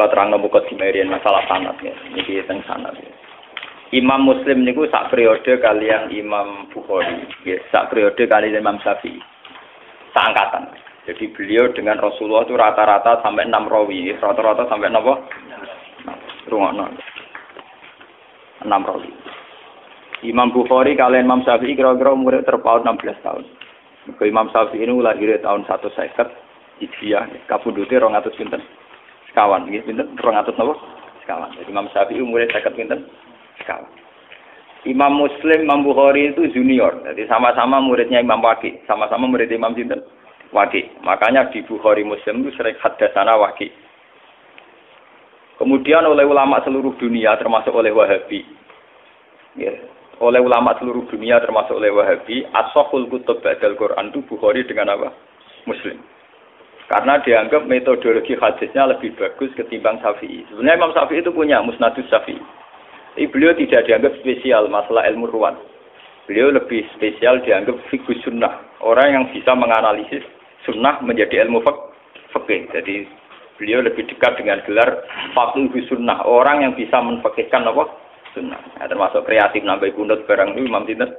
kula terangno mukadimah masalah sanad ya. Niki teng sanad. Imam Muslim niku sak periode kalian Imam Bukhari, ya, sak periode kalian Imam Syafi'i. Seangkatan. Jadi beliau dengan Rasulullah itu rata-rata sampai 6 rawi, rata-rata sampai napa? Rungokno. 6 rawi. Imam Bukhari kalian Imam Syafi'i kira-kira umure terpaut 16 tahun. Mergo Imam Syafi'i ini lahir tahun 150 Hijriah, kapundhute 200 pinten? Sekawan, nggih pinten? 200 napa? Sekawan. Jadi Imam Syafi'i umure 50 pinten? Sekawan. Imam Muslim, Imam Bukhari itu junior. Jadi sama-sama muridnya Imam Waqi, sama-sama murid Imam sinten? Waqi. Makanya di Bukhari Muslim itu sering hadatsana Waqi. Kemudian oleh ulama seluruh dunia termasuk oleh Wahabi. Ya, oleh ulama seluruh dunia termasuk oleh Wahabi, as-sahhul kutub ba'dal Quran itu Bukhari dengan apa? Muslim. Karena dianggap metodologi hadisnya lebih bagus ketimbang Syafi'i. Sebenarnya Imam Syafi'i itu punya Musnadus Syafi'i. Tapi beliau tidak dianggap spesial masalah ilmu ruwat. Beliau lebih spesial dianggap fiqh sunnah. Orang yang bisa menganalisis sunnah menjadi ilmu fikih. Jadi beliau lebih dekat dengan gelar faqih sunnah. Orang yang bisa menfikihkan apa? Sunnah. Nah, termasuk kreatif nambah kunut barang itu Imam sinten?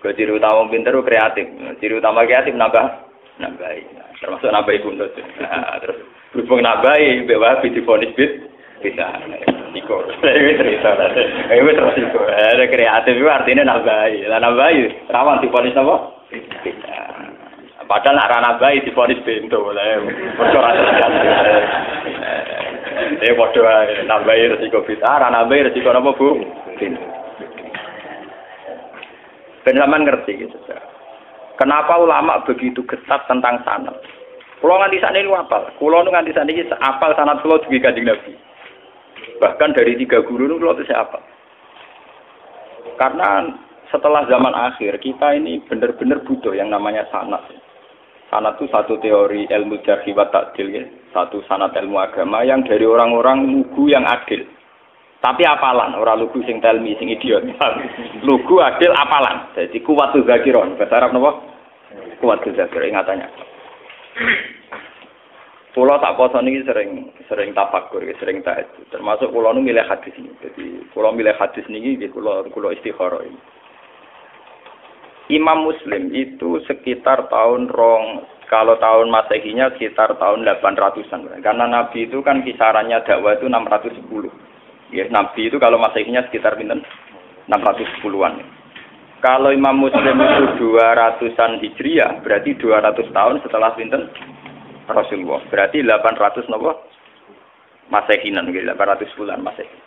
Ciri utama pinter itu kreatif. Ciri utama kreatif nambahi. Termasuk nambah kunut. Nah, terus berhubung nambahi bahwa divonis bisa. Niko. Ini cerita. Ini terus itu. Ada kreatif itu artinya nambahi. Lah nambahi rawan divonis apa? Bisa. Padahal nak rana bayi divonis bento lah. Perkara terjadi. Bodoh nambahi resiko bisa. Rana bayi resiko apa bu? Ben sampean ngerti gitu. Kenapa ulama begitu ketat tentang sanad? Kulo nganti sakniki apal. Kulo nganti sakniki apal sanad kulo duwe Kanjeng Nabi. Bahkan dari 3 guru itu kulo bisa apal. Karena setelah zaman akhir kita ini benar-benar butuh yang namanya sanad. Sanad itu satu teori ilmu jarh wa ta'dil ya. Satu sanad ilmu agama yang dari orang-orang lugu yang adil. Tapi apalan, orang lugu sing telmi, sing idiot. Lugu adil apalan. Jadi kuwatul zakiron. Bahasa Arab napa? Kuwatul zakir ingatannya. Pulau tak poso niki sering tafakur, sering tahajud. Termasuk pulau nu milih hadis ini. Jadi pulau milih hadis niki pulau istikharah ini. Imam Muslim itu sekitar kalau tahun Masehinya sekitar tahun 800-an. Karena Nabi itu kan kisarannya dakwah itu 610. Ya, Nabi itu kalau Masehinya sekitar pinten? 610-an. Kalau Imam Muslim itu 200-an Hijriah, berarti 200 tahun setelah pinten? Rasulullah. Berarti 800 napa? Masehinan, 800 bulan Masehi.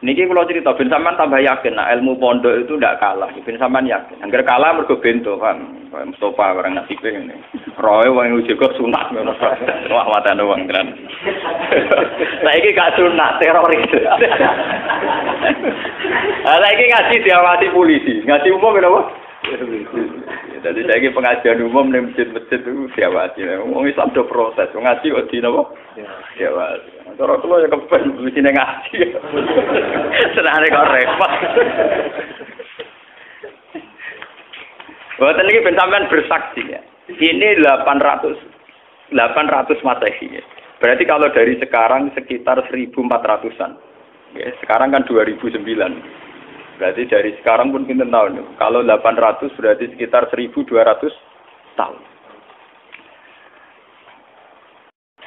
Niki kalau cerita ben sampean tambah yakin nah ilmu pondok itu ndak kalah. Ben sampean yakin. Angger kalah mergo bento, paham? Mustofa barang nasibe ngene. Roe wong uji kok sunat ngono. Wah watane wong tenan. Saiki gak sunat teroris. Saiki ngaji diawati polisi. Ngaji umum menapa? Jadi saiki pengajian umum ning masjid-masjid itu diawati. Wong Islam do proses. Ngaji odi napa? Diawati. Cara kula ya kepen mesti ngaji. Senane kok repot. Boten iki ben sampean bersaksi ya. Ini 800 Masehi. Ya. Berarti kalau dari sekarang sekitar 1400-an. Ya, sekarang kan 2009. Berarti dari sekarang pun pinten tahun. Kalau 800 berarti sekitar 1200 tahun.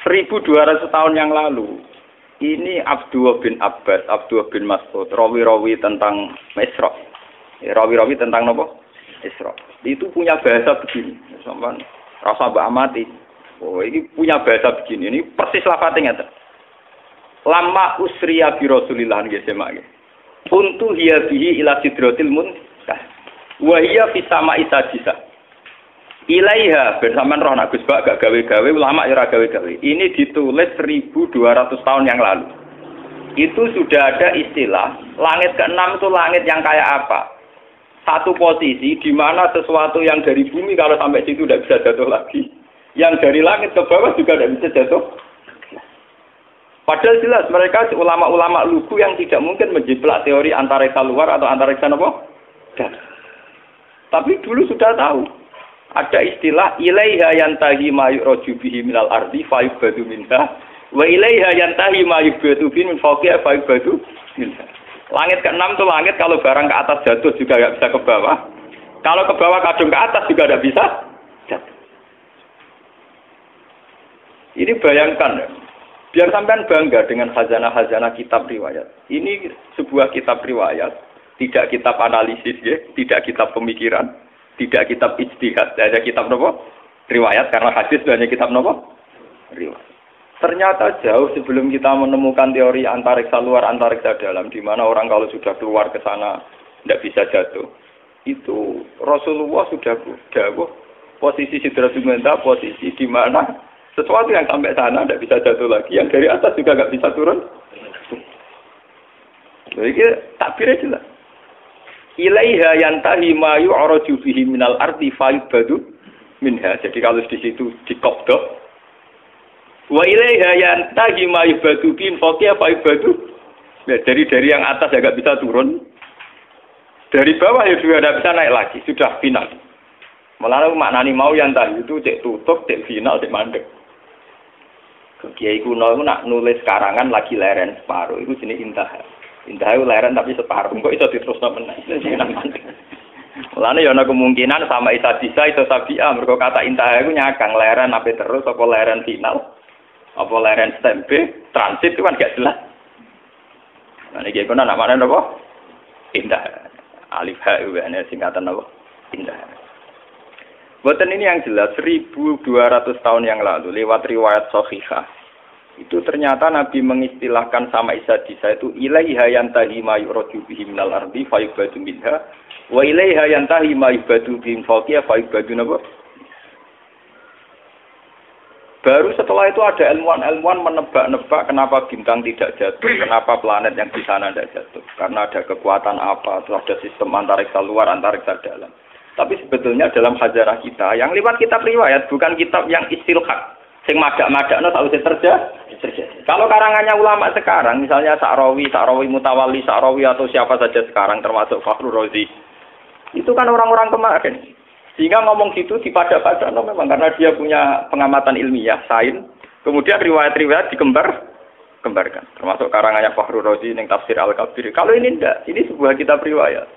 1200 tahun yang lalu, ini Abdullah bin Abbas, Abdullah bin Mas'ud, rawi-rawi tentang Isra. Rawi-rawi tentang apa? Isra. Itu punya bahasa begini. Sampeyan rasa mbak amati. Oh, ini punya bahasa begini. Ini persis lafadznya. Lama usriya bi Rasulillah nggih semak. Untu hiya bihi ila sidratil muntah. Wa hiya fi sama'i sadisa. Ilaiha bersamaan roh nak Gus Bak gak gawe-gawe ulama ya ora gawe-gawe. Ini ditulis 1200 tahun yang lalu. Itu sudah ada istilah langit ke-6 itu langit yang kayak apa? Satu posisi di mana sesuatu yang dari bumi kalau sampai situ tidak bisa jatuh lagi. Yang dari langit ke bawah juga tidak bisa jatuh. Padahal jelas mereka ulama-ulama lugu yang tidak mungkin menjiplak teori antariksa luar atau antariksa apa? Tapi dulu sudah tahu. Ada istilah ilaiha yantahi ma yu'raju bihi minal ardi fa yubadu minha wa ilaiha yantahi ma yubadu bihi min fawqiha fa yubadu minha. Langit ke-6 itu langit kalau barang ke atas jatuh juga enggak bisa ke bawah. Kalau ke bawah kadung ke atas juga enggak bisa jatuh. Ini bayangkan ya. Biar sampean bangga dengan khazanah-khazanah kitab riwayat. Ini sebuah kitab riwayat, tidak kitab analisis ya, tidak kitab pemikiran, tidak kitab ijtihad, ada kitab nopo? Riwayat, karena hadis itu hanya kitab nopo? Riwayat. Ternyata jauh sebelum kita menemukan teori antariksa luar, antariksa dalam, di mana orang kalau sudah keluar ke sana tidak bisa jatuh. Itu Rasulullah sudah dawuh posisi Sidratul Muntaha, posisi di mana sesuatu yang sampai sana tidak bisa jatuh lagi, yang dari atas juga nggak bisa turun. Jadi takbirnya jelas. Ilaiha yantahi ma yu'raju bihi minal ardi fa yubadu minha. Jadi kalau di situ dikopdok. Wa ilaiha yantahi ma yubadu bihi fawqiha fa yubadu. Ya, dari yang atas ya nggak bisa turun. Dari bawah ya juga tidak bisa naik lagi. Sudah final. Malah maknani mau yantahi itu cek tutup, cek final, cek mandek. Kiai kuno itu nak nulis karangan lagi leren separuh, itu jenis intaha. Intaha itu leren tapi separuh, kok itu diterusno meneh. Mulane ya ana kemungkinan sama Isa Disa itu Sabia, mergo kata intaha itu nyakang leren apa terus apa leren final, apa leren stempe, transit itu kan gak jelas. Nah iki kono nak mana napa? Intaha. Alif ha itu ana singkatan apa? Intaha. Boten ini yang jelas 1200 tahun yang lalu lewat riwayat Shahihah itu ternyata Nabi mengistilahkan sama Isa Disa itu ilaiha yantahi ma yu'raju bihi minal ardi fa yubadu minha wa ilaiha yantahi ma yubadu bihi fawqiha fa yubadu napa. Baru setelah itu ada ilmuwan-ilmuwan menebak-nebak kenapa bintang tidak jatuh, kenapa planet yang di sana tidak jatuh, karena ada kekuatan apa, terus ada sistem antariksa luar, antariksa dalam. Tapi sebetulnya dalam khazanah kita, yang lewat kitab riwayat, bukan kitab yang istilhaq. Sing madak-madakno tak usah terjadi. Kalau karangannya ulama sekarang, misalnya Sa'rawi Mutawalli, Sa'rawi atau siapa saja sekarang, termasuk Fakhrur Razi, itu kan orang-orang kemarin. Sehingga ngomong gitu dipadak-padakno memang, karena dia punya pengamatan ilmiah, sains, kemudian riwayat-riwayat dikembarkan. Termasuk karangannya Fakhrur Razi, yang tafsir Al-Kabir. Kalau ini enggak, ini sebuah kitab riwayat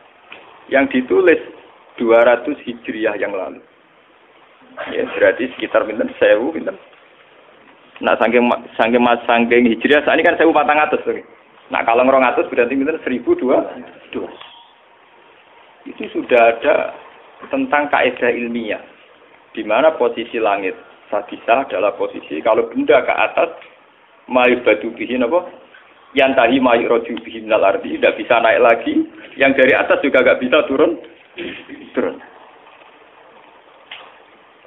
yang ditulis 200 Hijriah yang lalu. Ya, berarti sekitar pinten 1000 pinten. Nah, saking Hijriah saat ini kan 1400 lagi. Nah, kalau 200 berarti pinten 1200. Itu sudah ada tentang kaidah ilmiah di mana posisi langit sadisah adalah posisi kalau benda ke atas mayubadu bihi napa? Yantahi mayuraju bihi minal ardi, tidak bisa naik lagi. Yang dari atas juga enggak bisa turun.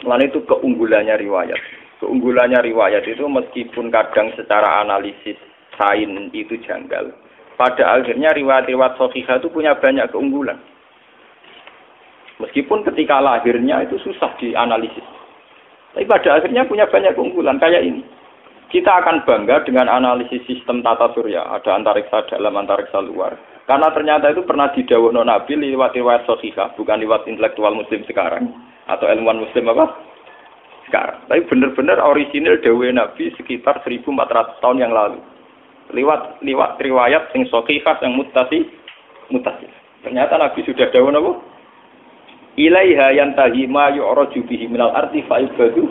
Lalu itu keunggulannya riwayat. Keunggulannya riwayat itu meskipun kadang secara analisis sains itu janggal. Pada akhirnya riwayat-riwayat Shahihah itu punya banyak keunggulan. Meskipun ketika lahirnya itu susah dianalisis. Tapi pada akhirnya punya banyak keunggulan kayak ini. Kita akan bangga dengan analisis sistem tata surya, ada antariksa dalam, antariksa luar. Karena ternyata itu pernah didhawuhno Nabi lewat riwayat Shahihah, bukan lewat intelektual muslim sekarang atau ilmuwan muslim apa? Sekarang. Tapi benar-benar orisinil dawuh Nabi sekitar 1400 tahun yang lalu. Lewat riwayat yang Shahihah yang muttasil. Ternyata Nabi sudah dawuh napa? Ilaiha yantahi ma yu'raju bihi minal ardi fa yubadu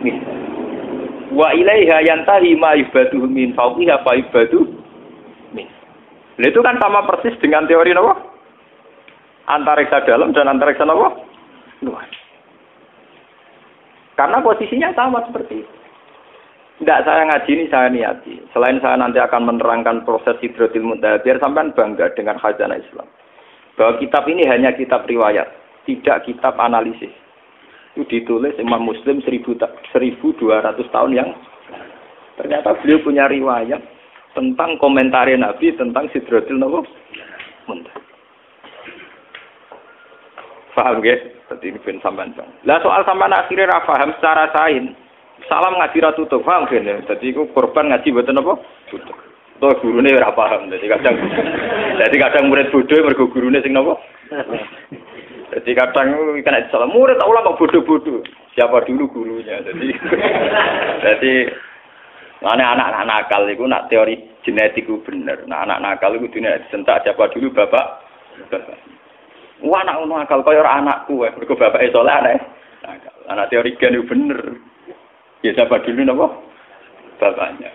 min. Wa ilaiha yantahi ma yubadu min fawqiha fa yubadu min. Itu kan sama persis dengan teori napa? Antariksa dalam dan antariksa napa? Luar. Karena posisinya sama seperti itu. Tidak saya ngaji ini saya niati. Selain saya nanti akan menerangkan proses Sidratul Muntaha, biar sampean bangga dengan khazanah Islam. Bahwa kitab ini hanya kitab riwayat, tidak kitab analisis. Itu ditulis Imam Muslim 1200 tahun yang ternyata beliau punya riwayat tentang komentar Nabi tentang Sidratul Muntaha. Paham nggih? Dadi ini ben sampean. Lah soal sampean akhire ra paham secara sains. Salam ngaji ra tutup, paham kene. Dadi iku korban ngaji mboten apa? Tutup. Toh gurune ora paham. Dadi kadang murid bodho mergo gurune sing napa? Jadi kadang kena salah murid tak ulama bodoh-bodoh. Siapa dulu gurunya. Jadi anak-anak nakal itu nak teori genetik itu bener. Nah anak nakal itu dunia disentak siapa dulu bapak. Wah anak nakal kaya anakku. Mereka bapak soleh anak. Anak teori gen itu bener. Ya siapa dulu napa? Bapaknya.